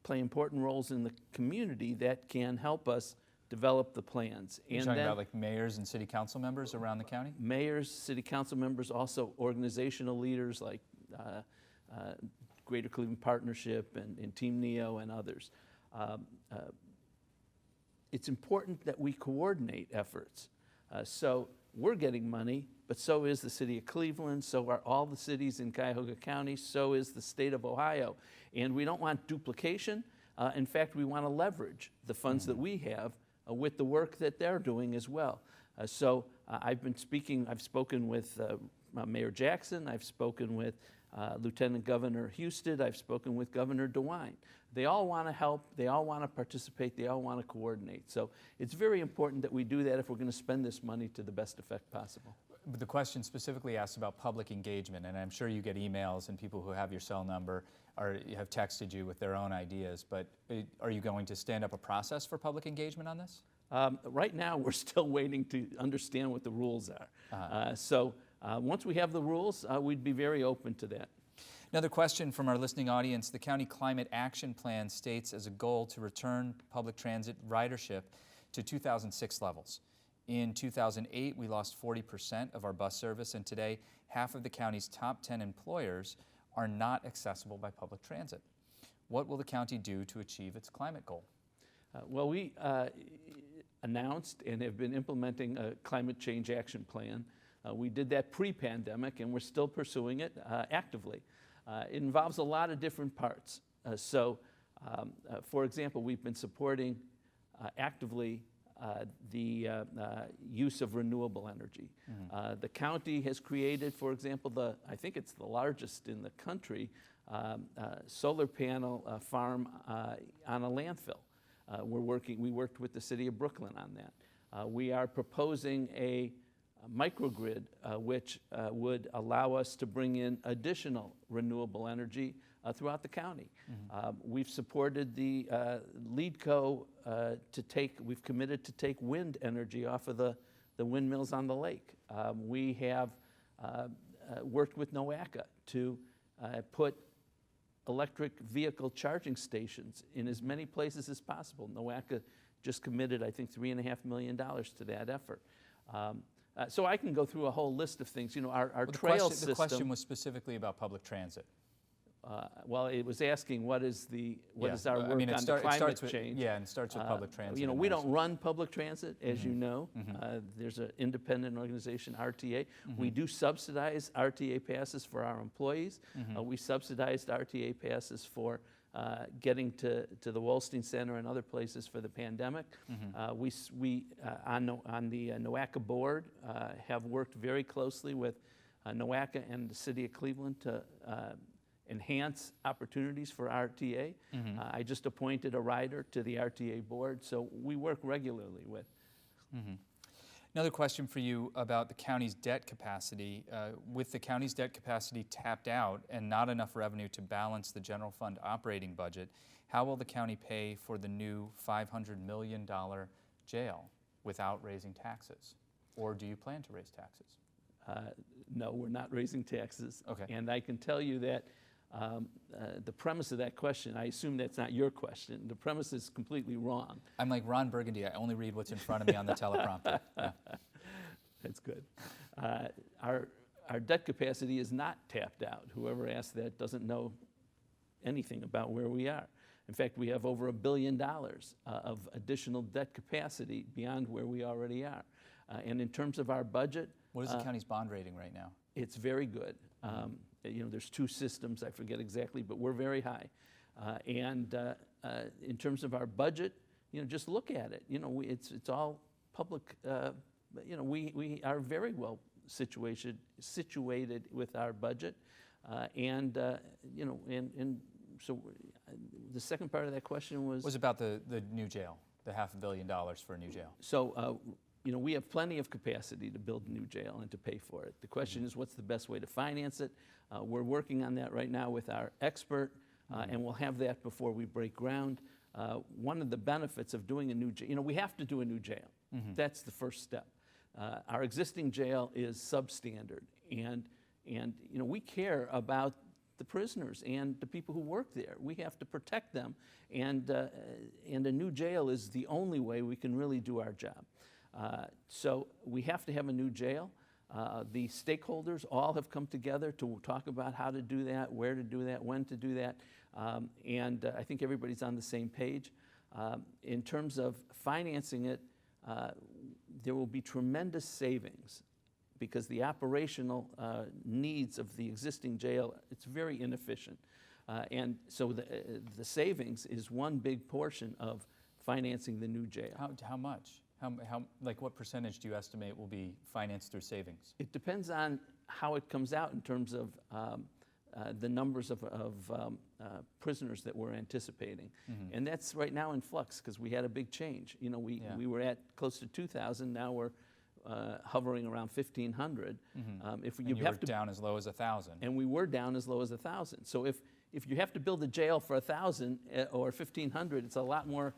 play important roles in the community that can help us develop the plans. You're talking about like mayors and city council members around the county? Mayors, city council members, also organizational leaders like Greater Cleveland Partnership and Team NEO and others. It's important that we coordinate efforts. So we're getting money, but so is the city of Cleveland, so are all the cities in Cuyahoga County, so is the state of Ohio. And we don't want duplication. In fact, we want to leverage the funds that we have with the work that they're doing as well. I've spoken with Mayor Jackson, I've spoken with Lieutenant Governor Husted. I've spoken with Governor DeWine. They all want to help. They all want to participate. They all want to coordinate. So it's very important that we do that if we're going to spend this money to the best effect possible. The question specifically asks about public engagement, and I'm sure you get emails and people who have your cell number or have texted you with their own ideas, but are you going to stand up a process for public engagement on this? Right now, we're still waiting to understand what the rules are. So once we have the rules, we'd be very open to that. Another question from our listening audience. The County Climate Action Plan states as a goal to return public transit ridership to 2006 levels. In 2008, we lost 40% of our bus service, and today, half of the county's top 10 employers are not accessible by public transit. What will the county do to achieve its climate goal? Well, we announced and have been implementing a climate change action plan. We did that pre-pandemic, and we're still pursuing it actively. It involves a lot of different parts. For example, we've been supporting actively the use of renewable energy. The county has created, for example, I think it's the largest in the country, solar panel farm on a landfill. We worked with the city of Brooklyn on that. We are proposing a microgrid which would allow us to bring in additional renewable energy throughout the county. We've supported the LEEDCO we've committed to take wind energy off of the windmills on the lake. We have worked with NOACA to put electric vehicle charging stations in as many places as possible. NOACA just committed, I think, $3.5 million to that effort. So I can go through a whole list of things. You know, our trail system. The question was specifically about public transit. Well, it was asking what is our work on the climate change. Yeah, and it starts with public transit. You know, we don't run public transit, as you know. There's an independent organization, RTA. We do subsidize RTA passes for our employees. We subsidized RTA passes for getting to the Wolstein Center and other places for the pandemic. We on the NOACA board, have worked very closely with NOACA and the city of Cleveland to enhance opportunities for RTA. I just appointed a rider to the RTA board, so we work regularly with. Another question for you about the county's debt capacity. With the county's debt capacity tapped out and not enough revenue to balance the general fund operating budget, how will the county pay for the new $500 million jail without raising taxes? Or do you plan to raise taxes? No, we're not raising taxes. Okay. And I can tell you that the premise of that question, I assume that's not your question. The premise is completely wrong. I'm like Ron Burgundy. I only read what's in front of me on the teleprompter. Yeah. That's good. Our debt capacity is not tapped out. Whoever asked that doesn't know anything about where we are. In fact, we have over $1 billion of additional debt capacity beyond where we already are. And in terms of our budget, what is the county's bond rating right now? It's very good. You know, there's two systems, I forget exactly, but we're very high. And in terms of our budget, you know, just look at it. You know, it's all public. You know, we are very well situated with our budget, you know, and so the second part of that question was about the new jail, the $500 million for a new jail. So. You know, we have plenty of capacity to build a new jail and to pay for it. The question is, what's the best way to finance it? We're working on that right now with our expert, and we'll have that before we break ground. One of the benefits of doing a new jail, you know, we have to do a new jail. That's the first step. Our existing jail is substandard, and you know, we care about the prisoners and the people who work there. We have to protect them, and a new jail is the only way we can really do our job. So we have to have a new jail. The stakeholders all have come together to talk about how to do that, where to do that, when to do that, and I think everybody's on the same page. In terms of financing it, there will be tremendous savings because the operational needs of the existing jail, it's very inefficient. And so the savings is one big portion of financing the new jail. How much? How, like what percentage do you estimate will be financed through savings? It depends on how it comes out in terms of the numbers of prisoners that we're anticipating. And that's right now in flux because we had a big change. You know, we were at close to 2,000, now we're hovering around 1,500. If you were down as low as 1,000. And we were down as low as 1,000. So if you have to build a jail for 1,000 or 1,500, it's a lot more,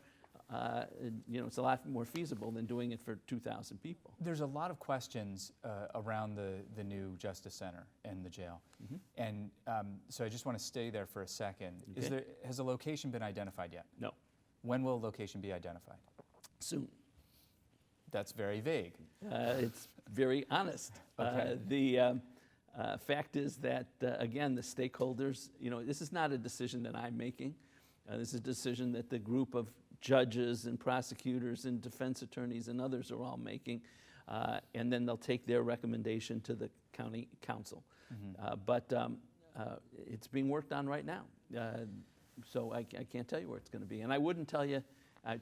you know, it's a lot more feasible than doing it for 2,000 people. There's a lot of questions around the new Justice Center and the jail. And so I just want to stay there for a second. Okay. Has a location been identified yet? No. When will a location be identified? Soon. That's very vague. It's very honest. Okay. The fact is that, again, the stakeholders, you know, this is not a decision that I'm making. This is a decision that the group of judges and prosecutors and defense attorneys and others are all making. And then they'll take their recommendation to the county council. But it's being worked on right now. So I can't tell you where it's going to be. And I wouldn't tell you,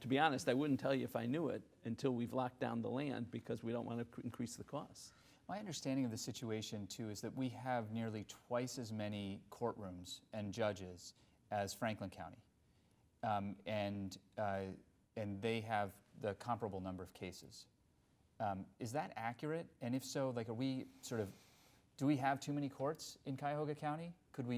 to be honest, I wouldn't tell you if I knew it until we've locked down the land because we don't want to increase the costs. My understanding of the situation, too, is that we have nearly twice as many courtrooms and judges as Franklin County. And they have the comparable number of cases. Is that accurate? And if so, like, do we have too many courts in Cuyahoga County?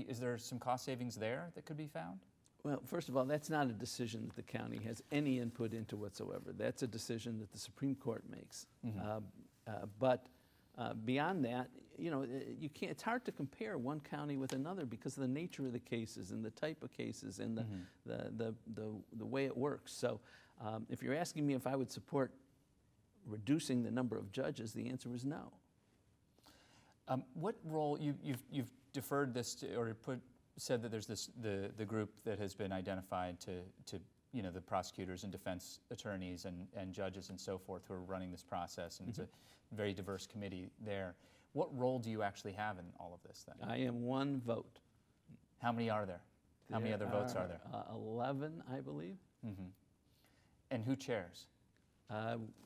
Is there some cost savings there that could be found? Well, first of all, that's not a decision that the county has any input into whatsoever. That's a decision that the Supreme Court makes. But beyond that, you know, it's hard to compare one county with another because of the nature of the cases and the type of cases and the way it works. So if you're asking me if I would support reducing the number of judges, the answer is no. What role, you've deferred this to, or said that there's the group that has been identified to you know, the prosecutors and defense attorneys and judges and so forth who are running this process, and it's a very diverse committee there. What role do you actually have in all of this then? I am one vote. How many are there? How many other votes are there? 11, I believe. And who chairs?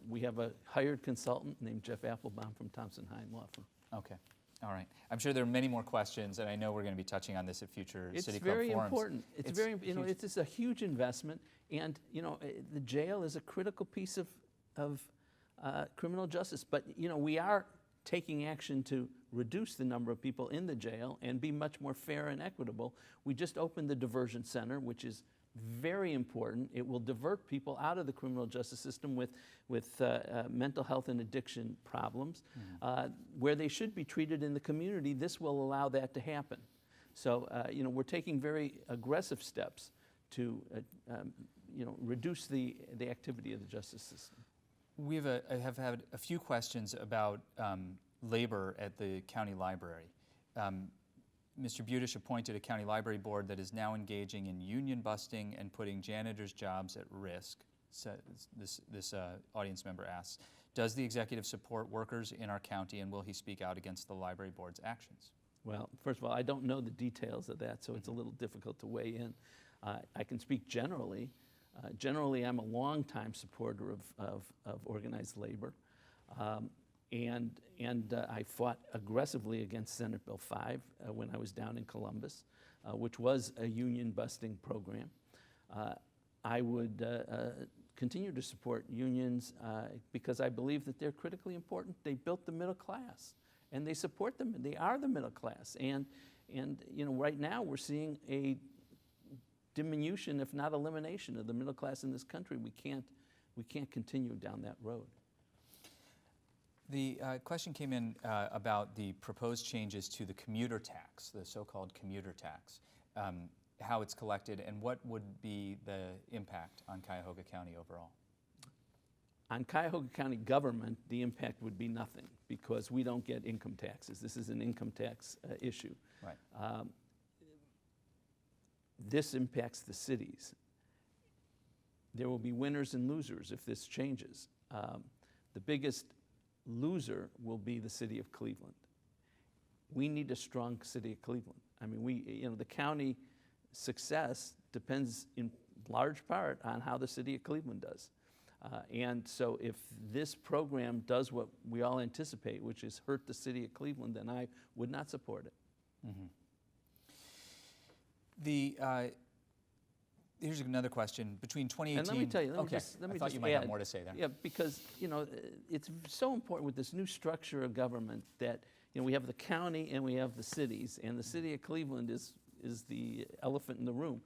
We have a hired consultant named Jeff Applebaum from Thompson Hine Law Firm. Okay. All right. I'm sure there are many more questions, and I know we're going to be touching on this at future City Club forums. It's very important. It's very, you know, it's just a huge investment, and you know, the jail is a critical piece of criminal justice. But you know, we are taking action to reduce the number of people in the jail and be much more fair and equitable. We just opened the Diversion Center, which is very important. It will divert people out of the criminal justice system with mental health and addiction problems. Where they should be treated in the community, this will allow that to happen. So, you know, we're taking very aggressive steps to, you know, reduce the activity of the justice system. We have had a few questions about labor at the county library. Mr. Budish appointed a county library board that is now engaging in union busting and putting janitors' jobs at risk. So this audience member asks, does the executive support workers in our county, and will he speak out against the library board's actions? Well, first of all, I don't know the details of that, so it's a little difficult to weigh in. I can speak generally. Generally, I'm a longtime supporter of organized labor. And I fought aggressively against Senate Bill 5 when I was down in Columbus, which was a union-busting program. I would continue to support unions because I believe that they're critically important. They built the middle class, and they support them. They are the middle class. And you know, right now we're seeing a diminution, if not elimination, of the middle class in this country. We can't continue down that road. The question came in about the proposed changes to the commuter tax, the so-called commuter tax, how it's collected, and what would be the impact on Cuyahoga County overall? On Cuyahoga County government, the impact would be nothing because we don't get income taxes. This is an income tax issue. Right. This impacts the cities. There will be winners and losers if this changes. The biggest loser will be the city of Cleveland. We need a strong city of Cleveland. I mean, you know, the county success depends in large part on how the city of Cleveland does. And so if this program does what we all anticipate, which is hurt the city of Cleveland, then I would not support it. Here's another question. Between 2018... And let me tell you, I thought you might have more to say there. Yeah, because, it's so important with this new structure of government that, we have the county and we have the cities, and the city of Cleveland is the elephant in the room.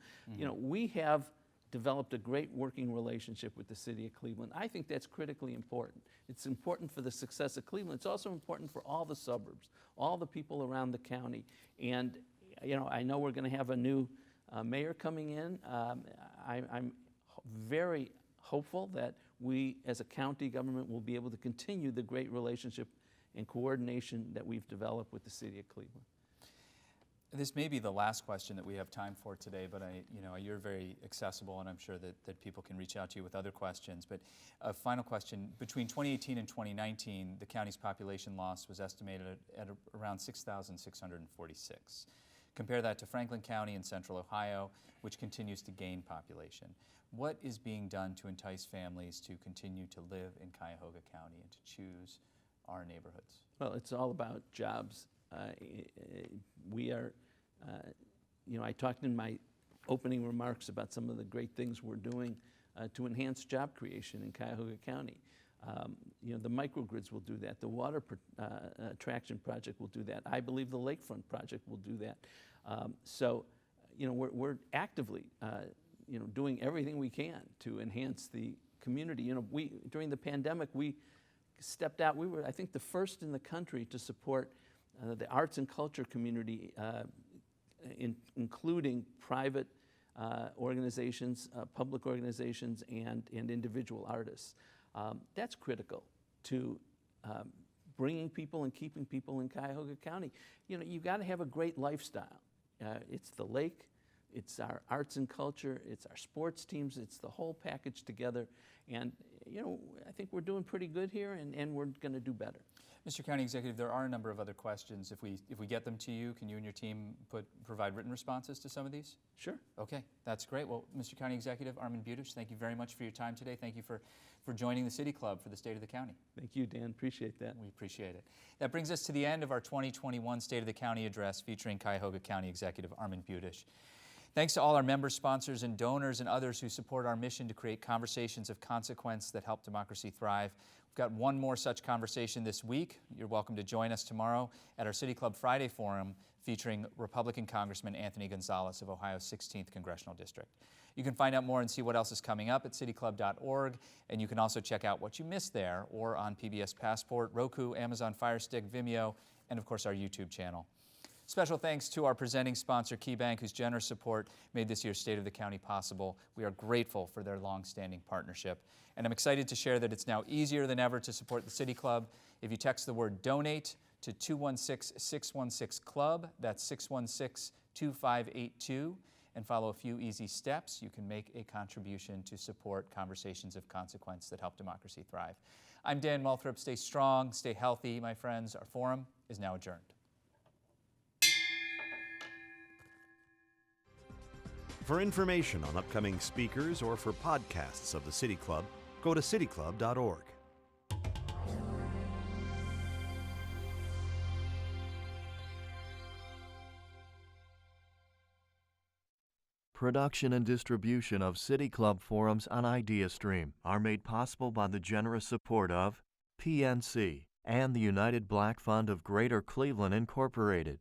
We have developed a great working relationship with the city of Cleveland. I think that's critically important. It's important for the success of Cleveland. It's also important for all the suburbs, all the people around the county. And, I know we're going to have a new mayor coming in. I'm very hopeful that we as a county government will be able to continue the great relationship and coordination that we've developed with the city of Cleveland. This may be the last question that we have time for today, but you're very accessible, and I'm sure that people can reach out to you with other questions. But a final question: between 2018 and 2019, the county's population loss was estimated at around 6,646. Compare that to Franklin County in Central Ohio, which continues to gain population. What is being done to entice families to continue to live in Cuyahoga County and to choose our neighborhoods? Well, it's all about jobs. We are, I talked in my opening remarks about some of the great things we're doing to enhance job creation in Cuyahoga County. The microgrids will do that. The water attraction project will do that. I believe the Lakefront project will do that. We're actively, doing everything we can to enhance the community. During the pandemic, we stepped out. We were, I think, the first in the country to support the arts and culture community, including private organizations, public organizations, and individual artists. That's critical to bringing people and keeping people in Cuyahoga County. You've got to have a great lifestyle. It's the lake, it's our arts and culture, it's our sports teams, it's the whole package together. And, I think we're doing pretty good here, and we're going to do better. Mr. County Executive, there are a number of other questions. If we get them to you, can you and your team provide written responses to some of these? Sure. Okay, that's great. Well, Mr. County Executive Armond Budish, thank you very much for your time today. Thank you for joining the City Club for the State of the County. Thank you, Dan. Appreciate that. We appreciate it. That brings us to the end of our 2021 State of the County address featuring Cuyahoga County Executive Armond Budish. Thanks to all our members, sponsors, and donors and others who support our mission to create conversations of consequence that help democracy thrive. We've got one more such conversation this week. You're welcome to join us tomorrow at our City Club Friday Forum featuring Republican Congressman Anthony Gonzalez of Ohio's 16th Congressional District. You can find out more and see what else is coming up at cityclub.org, and you can also check out what you missed there or on PBS Passport, Roku, Amazon Fire Stick, Vimeo, and of course our YouTube channel. Special thanks to our presenting sponsor, KeyBank, whose generous support made this year's State of the County possible. We are grateful for their long-standing partnership. And I'm excited to share that it's now easier than ever to support the City Club. If you text the word DONATE to 216-616-CLUB, that's 616-2582, and follow a few easy steps, you can make a contribution to support conversations of consequence that help democracy thrive. I'm Dan Moulthrop. Stay strong, stay healthy, my friends. Our forum is now adjourned. For information on upcoming speakers or for podcasts of the City Club, go to cityclub.org. Production and distribution of City Club forums on IdeaStream are made possible by the generous support of PNC and the United Black Fund of Greater Cleveland, Incorporated.